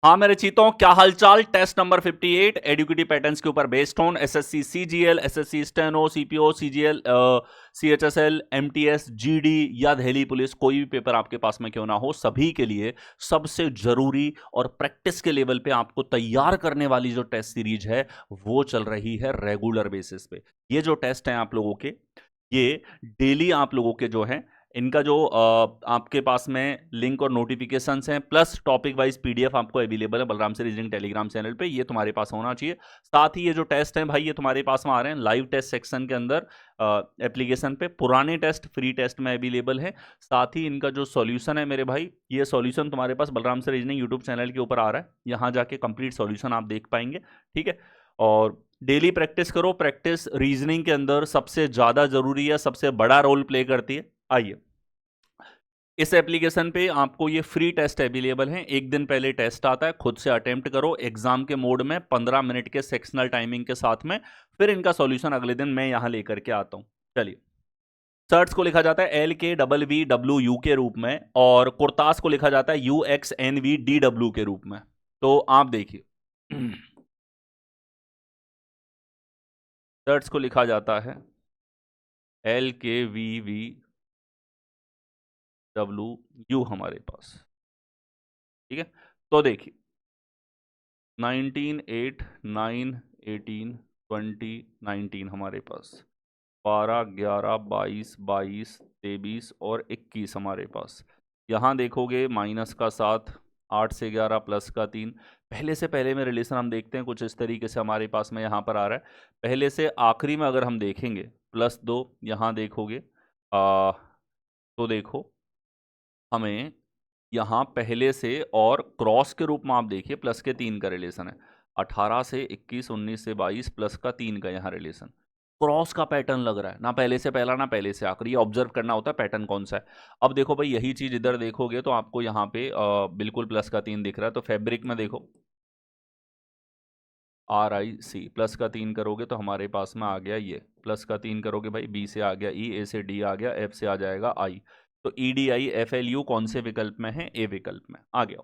हाँ मेरे चीतों, क्या हालचाल। टेस्ट नंबर 58 एडुकेटिव पैटर्न्स के ऊपर based on SSC CGL, SSC steno, CPO, CGL, CHSL, MTS, GD या दिल्ली पुलिस, कोई भी पेपर आपके पास में क्यों ना हो, सभी के लिए सबसे जरूरी और प्रैक्टिस के लेवल पे आपको तैयार करने वाली जो टेस्ट सीरीज है वो चल रही है रेगुलर बेसिस पे। ये जो टेस्ट हैं आप लोगों के, ये डेली आप लोगों के जो है, इनका जो आपके पास में लिंक और नोटिफिकेशंस हैं, प्लस टॉपिक वाइज पीडीएफ आपको अवेलेबल है बलराम से रीजनिंग टेलीग्राम चैनल पे, ये तुम्हारे पास होना चाहिए। साथ ही ये जो टेस्ट हैं भाई, ये तुम्हारे पास में आ रहे हैं लाइव टेस्ट सेक्शन के अंदर एप्लीकेशन पे। पुराने टेस्ट फ्री टेस्ट में अवेलेबल है। साथ ही इनका जो सॉल्यूशन है मेरे भाई, ये सॉल्यूशन तुम्हारे पास बलराम से रीजनिंग यूट्यूब चैनल के ऊपर आ रहा है, यहाँ जाके कंप्लीट सॉल्यूशन आप देख पाएंगे। ठीक है, और डेली प्रैक्टिस करो। प्रैक्टिस रीजनिंग के अंदर सबसे ज्यादा जरूरी है, सबसे बड़ा रोल प्ले करती है। आइए, इस एप्लीकेशन पे आपको ये फ्री टेस्ट अवेलेबल है। एक दिन पहले टेस्ट आता है, खुद से अटेम्प्ट करो एग्जाम के मोड में 15 मिनट के सेक्शनल टाइमिंग के साथ में। फिर इनका सॉल्यूशन अगले दिन मैं यहां लेकर के आता हूं। चलिए, सर्ट्स को लिखा जाता है LKWW के रूप में, और कुर्तास को लिखा जाता है UXNVDW के रूप में। तो आप देखिए, सर्ट्स को लिखा जाता है LKVVW हमारे पास। ठीक है, तो देखिए 19, 8, 9, 18, 20, 19 हमारे पास, 12, 11, 22, 22, 23 और 21 हमारे पास। यहाँ देखोगे माइनस का 7, 8 से 11 प्लस का 3। पहले से पहले में रिलेशन हम देखते हैं कुछ इस तरीके से हमारे पास में यहाँ पर आ रहा है। पहले से आखिरी में अगर हम देखेंगे +2, यहाँ देखोगे तो देखो हमें यहाँ पहले से और क्रॉस के रूप में आप देखिए प्लस के 3 का रिलेशन है। 18 से 21, 19 से 22 प्लस का 3 का यहाँ रिलेशन, क्रॉस का पैटर्न लग रहा है ना, पहले से पहला ना पहले से आखिरी। ऑब्जर्व करना होता है पैटर्न कौन सा है। अब देखो भाई, यही चीज इधर देखोगे तो आपको यहाँ पे बिल्कुल प्लस का 3 दिख रहा है। तो फैब्रिक में देखो RIC, प्लस का 3 करोगे तो हमारे पास में आ गया ये, प्लस का 3 करोगे भाई B से आ गया E, A से D आ गया, F से आ जाएगा I। तो EDIFLU कौन से विकल्प में है? A विकल्प में आ गया।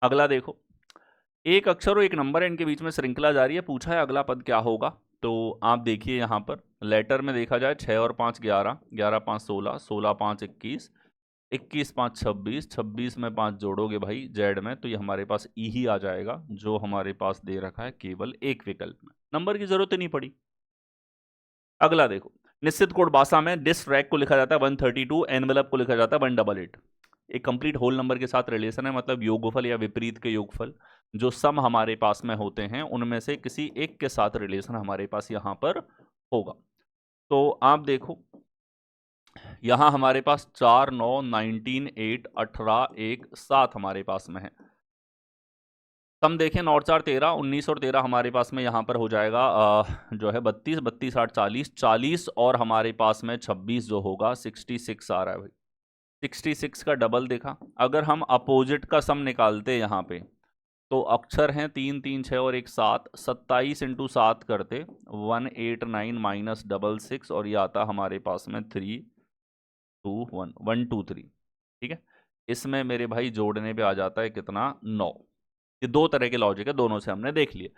अगला देखो, एक अक्षर और एक नंबर है, इनके बीच में श्रृंखला जारी है, पूछा है अगला पद क्या होगा। तो आप देखिए यहाँ पर लेटर में देखा जाए 6 और 5 11, 11 5 16, 16 5 21, 21 5 26, 26 में 5 जोड़ोगे भाई जेड में, तो ये हमारे पास ई ही आ जाएगा, जो हमारे पास दे रखा है केवल एक विकल्प में, नंबर की जरूरत ही नहीं पड़ी। अगला देखो, निश्चित कोड भाषा में डिस्क रैक को लिखा जाता है 132, एनवेलप को लिखा जाता है 188। एक कंप्लीट होल नंबर के साथ रिलेशन है, मतलब योगफल या विपरीत के योगफल जो सम हमारे पास में होते हैं उनमें से किसी एक के साथ रिलेशन हमारे पास यहां पर होगा। तो आप देखो यहां हमारे पास 4, 9, 19, 8, 18, 1, 7 हमारे पास में है। सम देखें 9 और 4 13, 19 और 13 हमारे पास में यहाँ पर हो जाएगा जो है 32, 32 8 40, 40 और हमारे पास में 26 जो होगा 66 आ रहा है भाई। 66 का डबल देखा। अगर हम अपोजिट का सम निकालते यहाँ पे, तो अक्षर हैं 3, 3, 6 और 1 7, 27 इंटू 7 करते 189 माइनस 66, और ये आता हमारे पास में 3 2 1 1 2 3। ठीक है, इसमें मेरे भाई जोड़ने पे आ जाता है कितना? 9। ये दो तरह के लॉजिक है, दोनों से हमने देख लिए।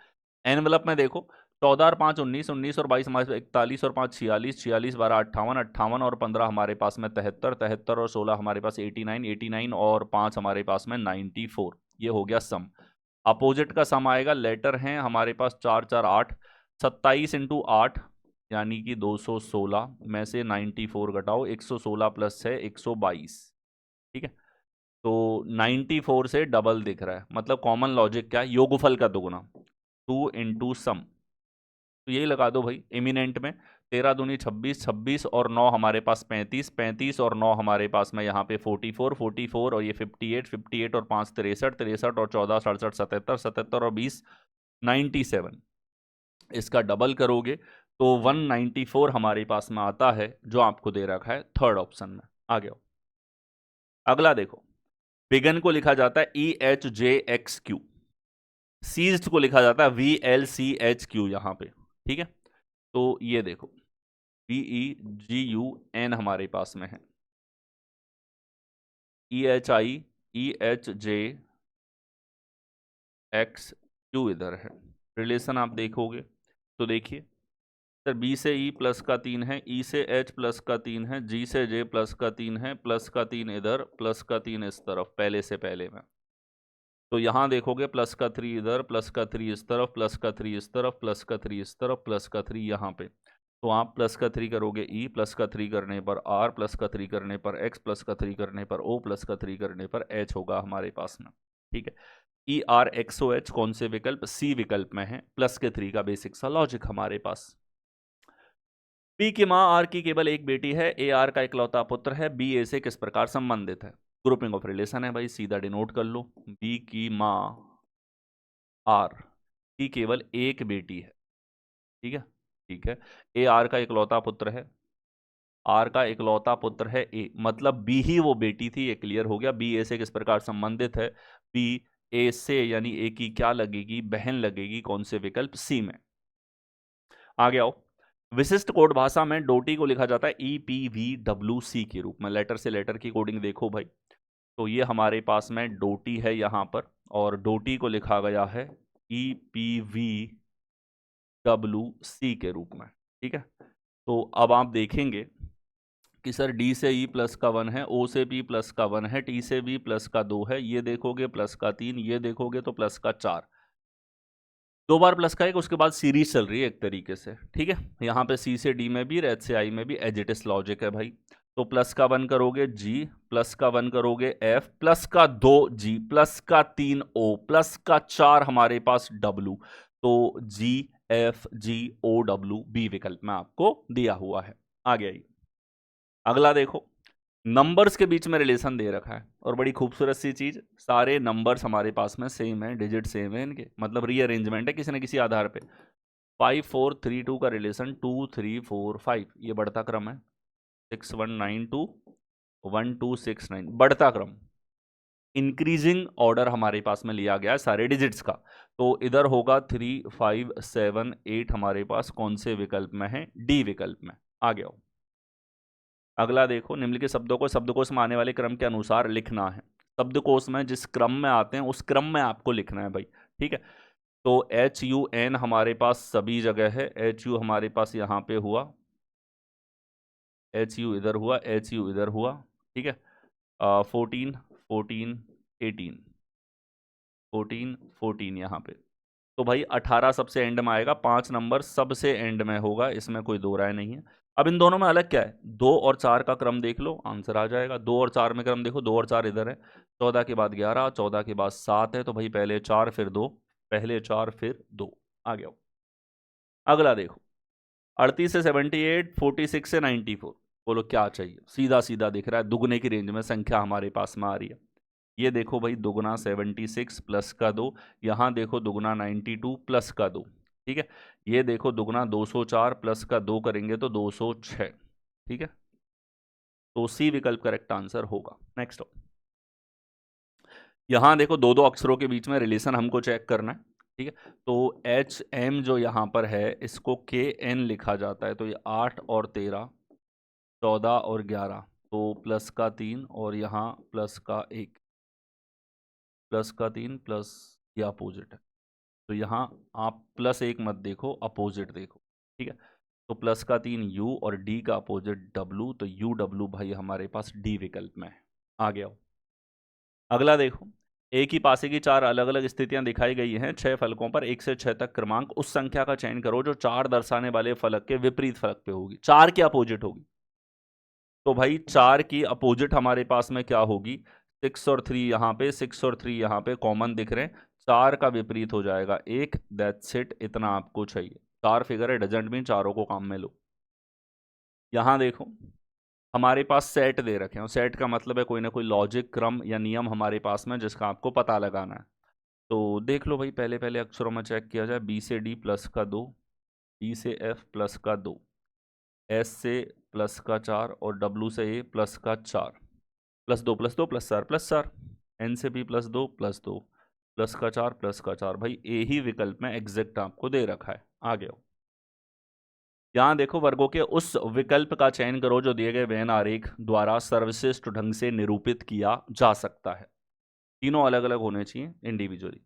एनवलप में देखो 14 और 5 19, 19 और 22 हमारे 41 और 5 46, 46 12 58, 58 और 15 हमारे पास में 73, 73 और 16 हमारे पास 89, 89 और 5 हमारे पास में 94। ये हो गया सम। अपोजिट का सम आएगा, लेटर हैं हमारे पास 4 4 8, 27 इंटू 8 यानी कि 216 में से 94 घटाओ, 116 प्लस है 122। ठीक है, तो 94 से डबल दिख रहा है, मतलब कॉमन लॉजिक क्या है? योगफल का दुगुना, 2 इंटू सम। तो यही लगा दो भाई, इमिनेंट में 13 दूनी 26, 26 और 9 हमारे पास 35, 35 और 9 हमारे पास में यहाँ पे 44, 44 और ये 58, 58 और 5 63, 63 और 14 67, 77, 77 और 20 97। इसका डबल करोगे तो 194 हमारे पास में आता है, जो आपको दे रखा है थर्ड ऑप्शन में। आ गया। अगला देखो, बिगन को लिखा जाता है EHJXQ, सीज्ड को लिखा जाता है VLCHQ यहाँ पे। ठीक है, तो ये देखो VEGUN हमारे पास में है, EHI EHJ एक्स क्यू इधर है। रिलेशन आप देखोगे तो देखिए सर, बी से ई प्लस का 3 है, ई से एच प्लस का 3 है, जी से जे प्लस का 3 है, प्लस का 3 इधर, प्लस का 3 इस तरफ, पहले से पहले में। तो यहां देखोगे प्लस का 3 इधर, प्लस का 3 इस तरफ, प्लस का 3 इस तरफ, प्लस का 3 इस तरफ, प्लस का 3 यहाँ पे। तो आप प्लस का 3 करोगे ई, प्लस का 3 करने पर आर, प्लस का 3 करने पर एक्स, प्लस का 3 करने पर ओ, प्लस का 3 करने पर एच होगा हमारे पास में। ठीक है, E R X O H कौन से विकल्प? सी विकल्प में है। प्लस के 3 का बेसिक सा लॉजिक हमारे पास। पी की माँ आर की केवल एक बेटी है, ए आर का इकलौता पुत्र है, बी ए से किस प्रकार संबंधित है? ग्रुपिंग ऑफ रिलेशन है भाई, सीधा डिनोट कर लो। बी की माँ आर की केवल एक बेटी है। ठीक है, ठीक है। ए आर का इकलौता पुत्र है, आर का इकलौता पुत्र है ए, मतलब बी ही वो बेटी थी, ये क्लियर हो गया। बी ए से किस प्रकार संबंधित है? बी ए से यानी ए की क्या लगेगी? बहन लगेगी। कौन से विकल्प? सी में। आगे आओ। विशिष्ट कोड भाषा में डोटी को लिखा जाता है EPVWC के रूप में। लेटर से लेटर की कोडिंग देखो भाई, तो ये हमारे पास में डोटी है यहाँ पर, और डोटी को लिखा गया है EPVWC के रूप में। ठीक है, तो अब आप देखेंगे कि सर डी से ई प्लस का 1 है, ओ से पी प्लस का 1 है, टी से बी प्लस का 2 है, ये देखोगे प्लस का 3, ये देखोगे तो प्लस का 4, दो बार प्लस का एक, उसके बाद सीरीज चल रही है एक तरीके से। ठीक है, यहाँ पे सी से डी में भी, एच से आई में भी एजिटिस लॉजिक है भाई। तो प्लस का 1 करोगे जी, प्लस का 1 करोगे एफ, प्लस का 2 जी, प्लस का 3 ओ, प्लस का 4 हमारे पास डब्लू। तो जी एफ जी ओ डब्लू बी विकल्प में आपको दिया हुआ है। आगे आइए, अगला देखो। नंबर्स के बीच में रिलेशन दे रखा है, और बड़ी खूबसूरत सी चीज, सारे नंबर्स हमारे पास में सेम है, डिजिट सेम है इनके, मतलब रीअरेंजमेंट है किसी न किसी आधार पे। 5 4 3 2 का रिलेशन 2 3 4 5, ये बढ़ता क्रम है। 6 1 9 2 1 2 6 9, बढ़ता क्रम, इंक्रीजिंग ऑर्डर हमारे पास में लिया गया है सारे डिजिट्स का। तो इधर होगा 3 5 7 8 हमारे पास कौन से विकल्प में है? डी विकल्प में। आ गया। अगला देखो, निम्नलिखित शब्दों को शब्दकोश में आने वाले क्रम के अनुसार लिखना है। शब्दकोश में जिस क्रम में आते हैं उस क्रम में आपको लिखना है भाई। ठीक है, तो HUN हमारे पास सभी जगह है, HU हमारे पास यहाँ पे हुआ, HU इधर हुआ, HU इधर हुआ। ठीक है, 14 14 18 14 14 यहाँ पे। तो भाई 18 सबसे एंड में आएगा, 5 नंबर सबसे एंड में होगा, इसमें कोई दो राय नहीं है। अब इन दोनों में अलग क्या है? 2 और 4 का क्रम देख लो, आंसर आ जाएगा। 2 और 4 में क्रम देखो, 2 और 4 इधर है, 14 के बाद 11, 14 के बाद 7 है, तो भाई पहले 4 फिर 2, पहले 4 फिर 2। आ गया। अगला देखो, 38 से 78, 46 से 94, बोलो क्या चाहिए? सीधा सीधा दिख रहा है, दुगने की रेंज में संख्या हमारे पास में आ रही है। ये देखो भाई, दुगना 76 प्लस का 2, यहाँ देखो दुगना 92 प्लस का 2। ठीक है, ये देखो दुगना 204 प्लस का 2 करेंगे तो 206। ठीक है, तो सी विकल्प करेक्ट आंसर होगा। नेक्स्ट, यहाँ देखो दो दो अक्षरों के बीच में रिलेशन हमको चेक करना है। ठीक है, तो HM जो यहाँ पर है इसको KN लिखा जाता है, तो ये 8 और 13, 14 और 11, तो प्लस का 3 और यहाँ प्लस का 1, प्लस का 3 प्लस, ये अपोजिट है, तो यहाँ आप प्लस 1 मत देखो, अपोजिट देखो। ठीक है, तो प्लस का 3 U और D का अपोजिट W, तो UW भाई हमारे पास D विकल्प में है। आ गया। अगला देखो, एक ही पासे की 4 अलग अलग स्थितियां दिखाई गई हैं। 6 फलकों पर 1 से 6 तक क्रमांक उस संख्या का चयन करो जो 4 दर्शाने वाले फलक के विपरीत फलक पे होगी। 4 की अपोजिट होगी, तो भाई 4 की अपोजिट हमारे पास में क्या होगी? 6 और 3 यहाँ पे, 6 और 3 यहाँ पे कॉमन दिख रहे हैं, 4 का विपरीत हो जाएगा 1। दैट्स इट, इतना आपको चाहिए। 4 फिगर है, डजंट मीन चारों को काम में लो। यहाँ देखो, हमारे पास सेट दे रखे हैं, सेट का मतलब है कोई ना कोई लॉजिक, क्रम या नियम हमारे पास में जिसका आपको पता लगाना है। तो देख लो भाई, पहले पहले अक्षरों में चेक किया जाए। B से D प्लस का 2, E से F प्लस का 2, S से प्लस का 4 और W से A प्लस का 4, plus 2 plus 2 plus 4 plus 4, N से P प्लस 2 प्लस 2 प्लस का 4 प्लस का 4, भाई A ही विकल्प में एग्जैक्ट आपको दे रखा है। आ गया। यहाँ देखो, वर्गों के उस विकल्प का चयन करो जो दिए गए वेन आरेख द्वारा सर्वश्रेष्ठ ढंग से निरूपित किया जा सकता है। तीनों अलग अलग होने चाहिए इंडिविजुअली।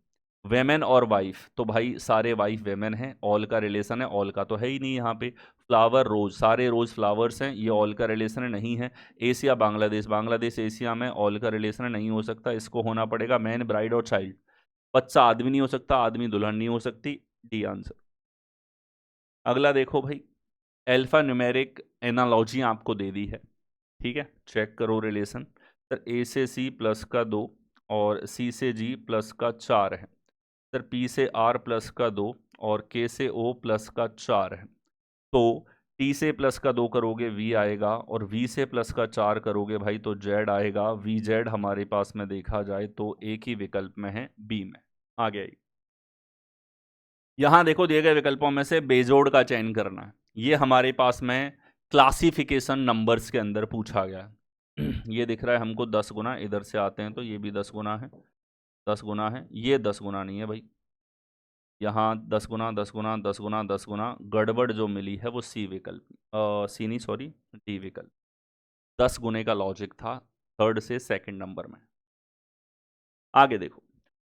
वेमेन और वाइफ, तो भाई सारे वाइफ वेमेन हैं, ऑल का रिलेशन है, ऑल का तो है ही नहीं यहाँ पे। फ्लावर रोज, सारे रोज फ्लावर्स हैं, ये ऑल का रिलेशन है, नहीं है। एशिया बांग्लादेश, बांग्लादेश एशिया में, ऑल का रिलेशन है, नहीं हो सकता, इसको होना पड़ेगा मैन ब्राइड और चाइल्ड। बच्चा आदमी नहीं हो सकता, आदमी दुल्हन नहीं हो सकती, डी आंसर। अगला देखो भाई, अल्फा न्यूमेरिक एनालॉजी आपको दे दी है, ठीक है, चेक करो रिलेशन। सर ए से सी प्लस का 2 और सी से जी प्लस का 4 है। सर पी से आर प्लस का 2 और के से ओ प्लस का 4 है। तो टी से प्लस का 2 करोगे वी आएगा, और वी से प्लस का 4 करोगे भाई तो जेड आएगा। वी जेड हमारे पास में देखा जाए तो एक ही विकल्प में है, बी में। आ गया ये। यहां देखो दिए गए विकल्पों में से बेजोड़ का चयन करना है। ये हमारे पास में क्लासिफिकेशन नंबर्स के अंदर पूछा गया है। ये दिख रहा है हमको 10 गुना, इधर से आते हैं तो ये भी 10 गुना है, 10 गुना है, ये 10 गुना नहीं है भाई, यहाँ 10 गुना 10 गुना 10 गुना 10 गुना, गड़बड़ जो मिली है वो सी विकल्प, सी नहीं सॉरी, डी विकल्प। 10 गुने का लॉजिक था थर्ड से सेकंड नंबर में। आगे देखो,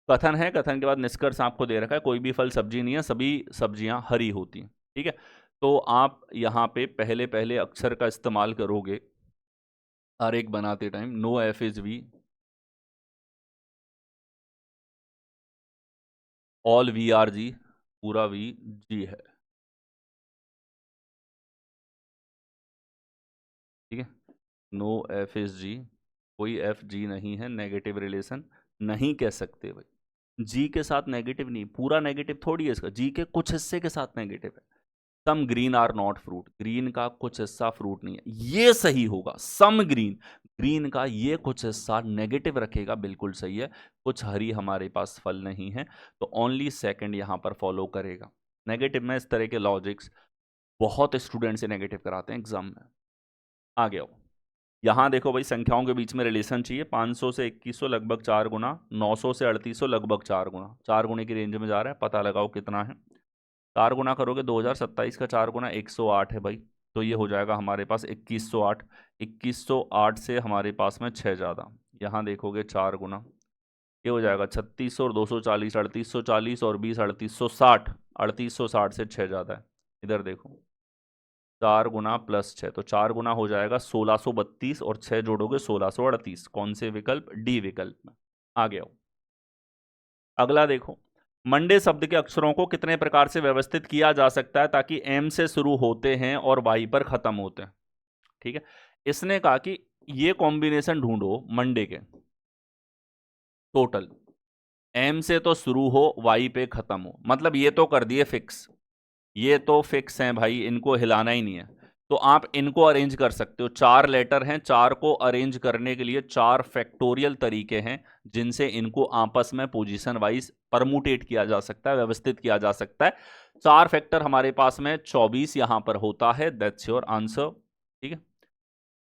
कथन है, कथन के बाद निष्कर्ष आपको दे रखा है, कोई भी फल सब्जी नहीं है, सभी सब्जियां हरी होती हैं, ठीक है। तो आप यहाँ पे पहले पहले अक्षर का इस्तेमाल करोगे हर एक बनाते time, no F is V, all V are G, पूरा वी जी है, ठीक है। नो एफ इज जी, कोई एफ जी नहीं है, नेगेटिव रिलेशन नहीं कह सकते भाई। जी के साथ नेगेटिव नहीं, पूरा नेगेटिव थोड़ी है इसका, जी के कुछ हिस्से के साथ नेगेटिव है। Some green are not fruit, green का कुछ हिस्सा फ्रूट नहीं है, ये सही होगा। सम ग्रीन, ग्रीन का ये कुछ हिस्सा नेगेटिव रखेगा, बिल्कुल सही है। कुछ हरी हमारे पास फल नहीं है, तो ओनली सेकंड यहां पर फॉलो करेगा। नेगेटिव में इस तरह के लॉजिक्स बहुत स्टूडेंट से नेगेटिव कराते हैं एग्जाम में। आ गया हो, यहां देखो भाई, संख्याओं के बीच में रिलेशन चाहिए। 500 से 2100 लगभग 4 गुना, 900 से 3800 लगभग 4 गुना, 4 गुने की रेंज में जा रहा है, पता लगाओ कितना है। 4 गुना करोगे 2027 का 4 गुना 108 है भाई, तो ये हो जाएगा हमारे पास 2108। 2108 से हमारे पास में 6 ज़्यादा, यहाँ देखोगे 4 गुना, ये हो जाएगा 3600 और 240, 3840 और 20 3860, 3860 से 6 ज़्यादा है। इधर देखो 4 गुना प्लस 6, तो 4 गुना हो जाएगा 1632 और 6 जोड़ोगे 1638, कौन से विकल्प, डी विकल्प में। आ गया हो, अगला देखो, मंडे शब्द के अक्षरों को कितने प्रकार से व्यवस्थित किया जा सकता है ताकि एम से शुरू होते हैं और वाई पर खत्म होते हैं, ठीक है। इसने कहा कि ये कॉम्बिनेशन ढूंढो मंडे के टोटल, एम से तो शुरू हो वाई पे खत्म हो, मतलब ये तो कर दिए फिक्स, ये तो फिक्स हैं भाई, इनको हिलाना ही नहीं है। तो आप इनको अरेंज कर सकते हो, 4 लेटर हैं, 4 को अरेंज करने के लिए 4 फैक्टोरियल तरीके हैं जिनसे इनको आपस में पोजीशन वाइज परमुटेट किया जा सकता है, व्यवस्थित किया जा सकता है। 4 फैक्टर हमारे पास में 24 यहां पर होता है, दैट्स योर आंसर, ठीक है।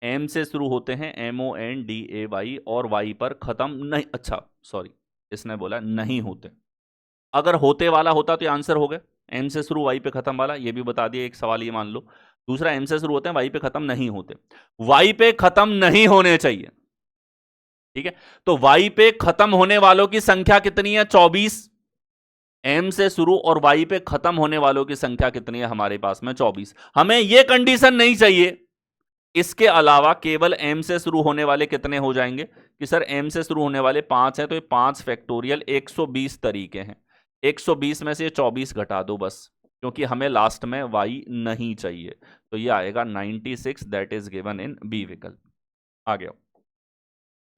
एम से शुरू होते हैं, MONDAY, और वाई पर खत्म नहीं, अच्छा सॉरी, इसने बोला नहीं होते, अगर होते वाला होता तो ये आंसर हो गए। एम से शुरू वाई पे खत्म वाला, ये भी बता दिया, एक सवाल ये मान लो। दूसरा, एम से शुरू होते हैं वाई पे खत्म नहीं होते, वाई पे खत्म नहीं होने चाहिए, ठीक है। तो वाई पे खत्म होने वालों की संख्या कितनी है, 24। एम से शुरू और वाई पे खत्म होने वालों की संख्या कितनी है हमारे पास में, 24। हमें यह कंडीशन नहीं चाहिए, इसके अलावा केवल एम से शुरू होने वाले कितने हो जाएंगे, कि सर एम से शुरू होने वाले 5 हैं, तो ये 5 फैक्टोरियल 120 तरीके हैं, 120 में से 24 घटा दो बस, क्योंकि हमें लास्ट में y नहीं चाहिए, तो ये आएगा 96, that is given in B विकल्प। आ गया,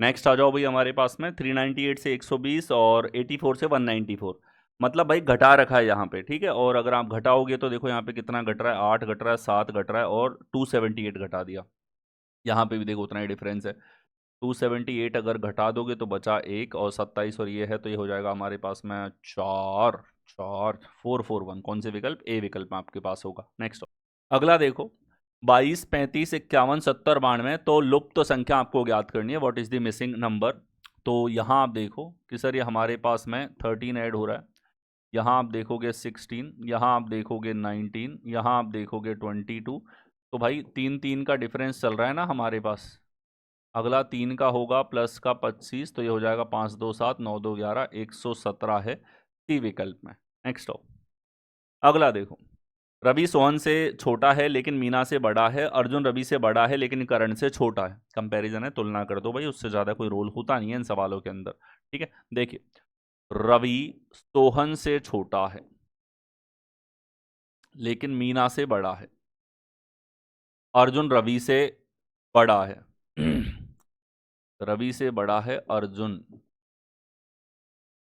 नेक्स्ट आ जाओ भाई, हमारे पास में 398 से 120 और 84 से 194, मतलब भाई घटा रखा है यहाँ पे, ठीक है। और अगर आप घटाओगे तो देखो यहाँ पे कितना घट रहा है, 8 घट रहा है, 7 घट रहा है, और 278 घटा दिया, यहाँ पे भी देखो उतना ही डिफरेंस है। 278 अगर घटा दोगे तो बचा 1, और 27 और ये है, तो ये हो जाएगा हमारे पास में 4 4 441, कौन से विकल्प, ए विकल्प में आपके पास होगा। नेक्स्ट अगला देखो, 22 35 51 70 92, तो लुप्त संख्या आपको ज्ञात करनी है, what is the missing number. तो यहाँ आप देखो कि सर ये हमारे पास में 13 ऐड हो रहा है, यहाँ आप देखोगे 16, यहाँ आप देखोगे 19, यहाँ आप देखोगे 22, तो भाई 3 3 का डिफरेंस चल रहा है ना हमारे पास। अगला 3 का होगा प्लस का 25, तो ये हो जाएगा 5 2 7 9 2 11, 117 है, सी विकल्प में। नेक्स्ट आओ, अगला देखो, रवि सोहन से छोटा है लेकिन मीना से बड़ा है, अर्जुन रवि से बड़ा है लेकिन करण से छोटा है। कंपैरिजन है, तुलना कर दो भाई, उससे ज्यादा कोई रोल होता नहीं है इन सवालों के अंदर। ठीक है, देखिए रवि सोहन से छोटा है लेकिन मीना से बड़ा है, अर्जुन रवि से बड़ा है रवि से बड़ा है अर्जुन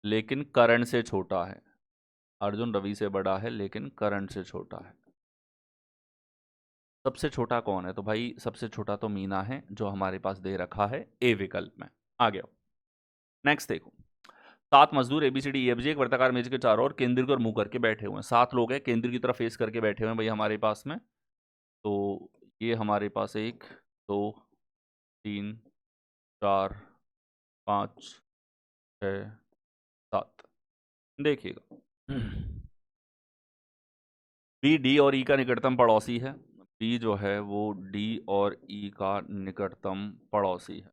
लेकिन करण से छोटा है, अर्जुन रवि से बड़ा है लेकिन करण से छोटा है। सबसे छोटा कौन है? तो भाई सबसे छोटा तो मीना है, जो हमारे पास दे रखा है ए विकल्प में। आ गया, नेक्स्ट देखो, 7 मजदूर एबीसीडी ईएफजी एक वर्ताकार मेज के चारों ओर केंद्र की ओर मुंह करके बैठे हुए हैं। 7 लोग हैं, केंद्र की तरफ फेस करके बैठे हुए हैं भाई हमारे पास में। तो ये हमारे पास 1 2 3 4 5 6 7, देखिएगा बी डी और ई का निकटतम पड़ोसी है। बी जो है वो डी और ई का निकटतम पड़ोसी है।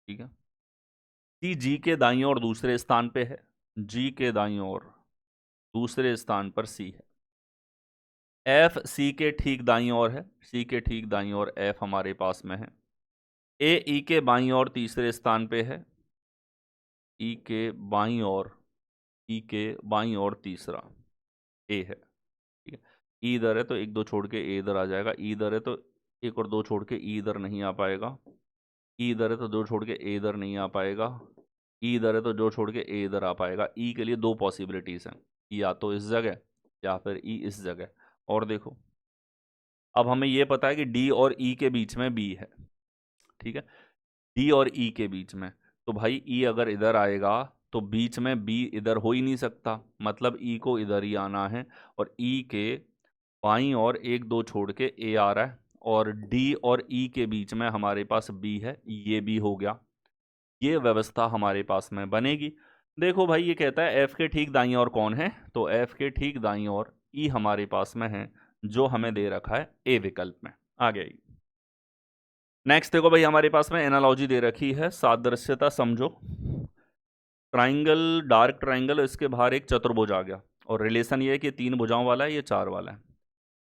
ठीक है, सी जी के दाईं ओर दूसरे स्थान पे है, जी के दाईं ओर दूसरे स्थान पर सी है। एफ सी के ठीक दाईं ओर है, सी के ठीक दाईं ओर एफ हमारे पास में है। ए ई के बाईं ओर तीसरे स्थान पे है, ई के बाईं ओर, ई के बाईं ओर तीसरा ए है। ठीक है, ई इधर है तो 1 2 छोड़ के ए इधर आ जाएगा, ई इधर है तो 1 और 2 छोड़ के ई इधर नहीं आ पाएगा, ई इधर है तो 2 छोड़ के ए इधर नहीं आ पाएगा, ई इधर है तो 2 छोड़ के ए इधर आ पाएगा। ई के लिए 2 पॉसिबिलिटीज हैं, या तो इस जगह या फिर ई इस जगह। और देखो, अब हमें यह पता है कि डी और ई के बीच में बी है। ठीक है, डी और ई के बीच में, तो भाई ई अगर इधर आएगा तो बीच में बी इधर हो ही नहीं सकता, मतलब ई को इधर ही आना है। और ई के बाईं और 1 2 छोड़ के ए आ रहा है, और डी और ई के बीच में हमारे पास बी है, ये भी हो गया। ये व्यवस्था हमारे पास में बनेगी। देखो भाई, ये कहता है एफ के ठीक दाईं ओर कौन है, तो एफ के ठीक दाईं ओर ई हमारे पास में है, जो हमें दे रखा है ए विकल्प में। आ गया। नेक्स्ट देखो भाई, हमारे पास में एनालॉजी दे रखी है, सादृश्यता समझो। ट्राइंगल, डार्क ट्राइंगल, इसके बाहर एक चतुर्भुज आ गया, और रिलेशन ये है कि 3 भुजाओं वाला है, ये 4 वाला है।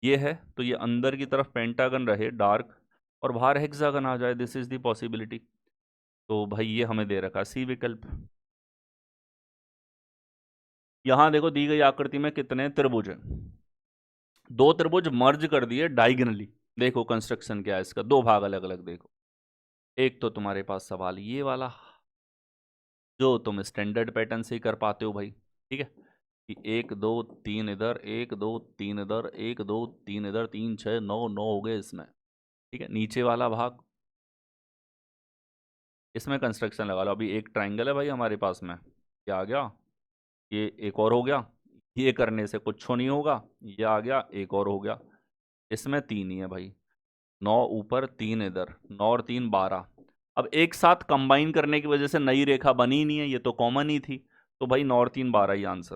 ये है तो ये अंदर की तरफ पेंटागन रहे डार्क, और बाहर हेक्सागन आ जाए, दिस इज दी पॉसिबिलिटी। तो भाई ये हमें दे रखा सी विकल्प। यहां देखो दी गई आकृति में कितने त्रिभुज हैं? 2 त्रिभुज मर्ज कर दिए डायगनली। देखो कंस्ट्रक्शन क्या है इसका, 2 भाग अलग अलग देखो। एक तो तुम्हारे पास सवाल ये वाला, जो तुम स्टैंडर्ड पैटर्न से ही कर पाते हो भाई। ठीक है, कि 1 2 3 इधर, 1 2 3 इधर, 1 2 3 इधर, 3 6 9 9 हो गए इसमें। ठीक है, नीचे वाला भाग, इसमें कंस्ट्रक्शन लगा लो। अभी एक ट्राइंगल है भाई हमारे पास में, क्या आ गया, ये एक और हो गया, ये करने से कुछ नहीं होगा, ये आ गया, एक और हो गया। इसमें 3 ही है भाई, 9 ऊपर 3 इधर, 9 और 3 12। अब एक साथ कंबाइन करने की वजह से नई रेखा बनी ही नहीं है, ये तो कॉमन ही थी। तो भाई 9 और 3 12 ही आंसर।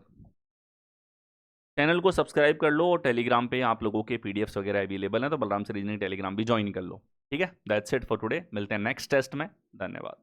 चैनल को सब्सक्राइब कर लो, और टेलीग्राम पे आप लोगों के पीडीएफ्स वगैरह अवेलेबल हैं, तो बलराम से रीजनिंग टेलीग्राम भी ज्वाइन कर लो। ठीक है, दैट्स इट फॉर टुडे, मिलते हैं नेक्स्ट टेस्ट में। धन्यवाद।